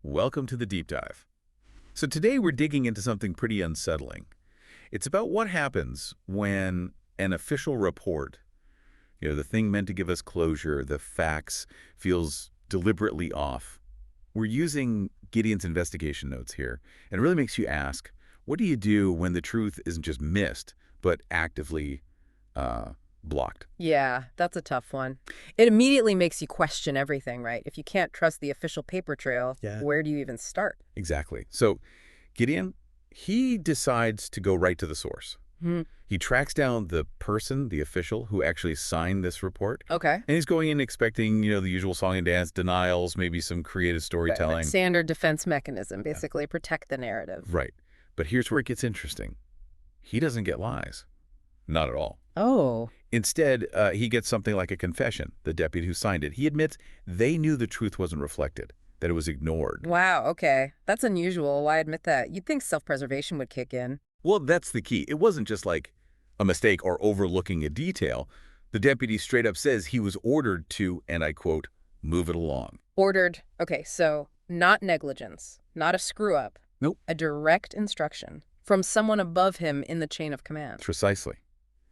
Welcome to the deep dive. So today we're digging into something pretty unsettling. It's about what happens when an official report, the thing meant to give us closure, the facts, feels deliberately off. We're using Gideon's investigation notes here, and it really makes you ask, what do you do when the truth isn't just missed, but actively blocked? Yeah, that's a tough one. It immediately makes you question everything, right? If you can't trust the official paper trail, Yeah. where do you even start? Exactly. So Gideon, he decides to go right to the source. Hmm. He tracks down the person, the official, who actually signed this report. Okay. And he's going in expecting, the usual song and dance, denials, maybe some creative storytelling. Standard defense mechanism, basically protect the narrative. Right. But here's where it gets interesting. He doesn't get lies. Not at all. Oh, Instead, he gets something like a confession, the deputy who signed it. He admits they knew the truth wasn't reflected, that it was ignored. wow, okay. That's unusual. Why admit that? You'd think self-preservation would kick in. Well, that's the key. It wasn't just like a mistake or overlooking a detail. The deputy straight up says he was ordered to, and I quote, move it along. Ordered. Okay, so not negligence, not a screw-up. Nope. A direct instruction from someone above him in the chain of command. Precisely.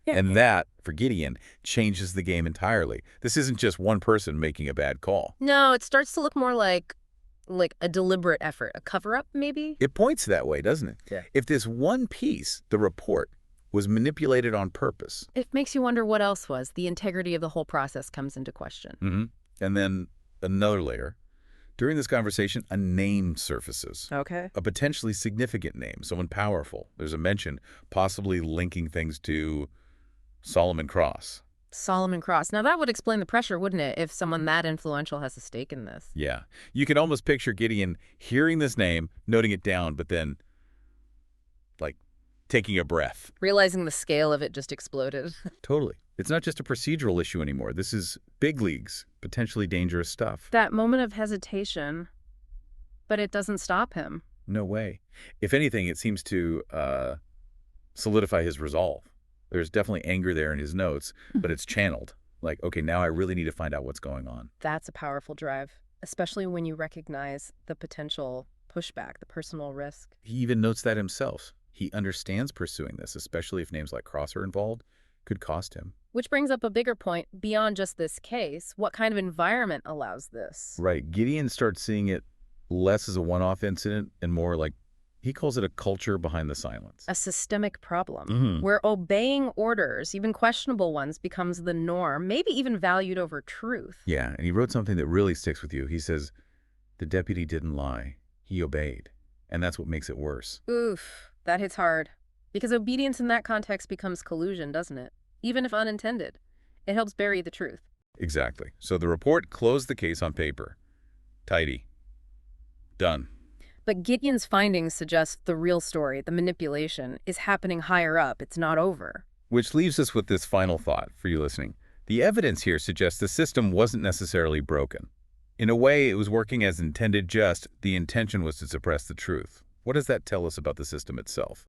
Yeah. And that, for Gideon, changes the game entirely. This isn't just one person making a bad call. No, it starts to look more like a deliberate effort, a cover-up maybe? It points that way, doesn't it? Yeah. If this one piece, the report, was manipulated on purpose. It makes you wonder what else was. The integrity of the whole process comes into question. And then another layer. During this conversation, a name surfaces. Okay. A potentially significant name, someone powerful. There's a mention, possibly linking things to Solomon Cross. Solomon Cross. Now that would explain the pressure, wouldn't it, if someone that influential has a stake in this? Yeah. You can almost picture Gideon hearing this name, noting it down, but then, like, taking a breath. Realizing the scale of it just exploded. Totally. It's not just a procedural issue anymore. This is big leagues, potentially dangerous stuff. That moment of hesitation, but it doesn't stop him. No way. If anything, it seems to solidify his resolve. There's definitely anger there in his notes, but it's channeled. Like, okay, now I really need to find out what's going on. That's a powerful drive, especially when you recognize the potential pushback, the personal risk. He even notes that himself. He understands pursuing this, especially if names like Cross are involved, could cost him. Which brings up a bigger point beyond just this case. What kind of environment allows this? Right. Gideon starts seeing it less as a one-off incident and more like, he calls it a culture behind the silence. A systemic problem where obeying orders, even questionable ones, becomes the norm, maybe even valued over truth. Yeah, and he wrote something that really sticks with you. He says, the deputy didn't lie. He obeyed. And that's what makes it worse. Oof, that hits hard. Because obedience in that context becomes collusion, doesn't it? Even if unintended. It helps bury the truth. Exactly. So the report closed the case on paper. Tidy. Done. But Gideon's findings suggest the real story, the manipulation, is happening higher up. It's not over. Which leaves us with this final thought for you listening. The evidence here suggests the system wasn't necessarily broken. In a way, it was working as intended, just the intention was to suppress the truth. What does that tell us about the system itself?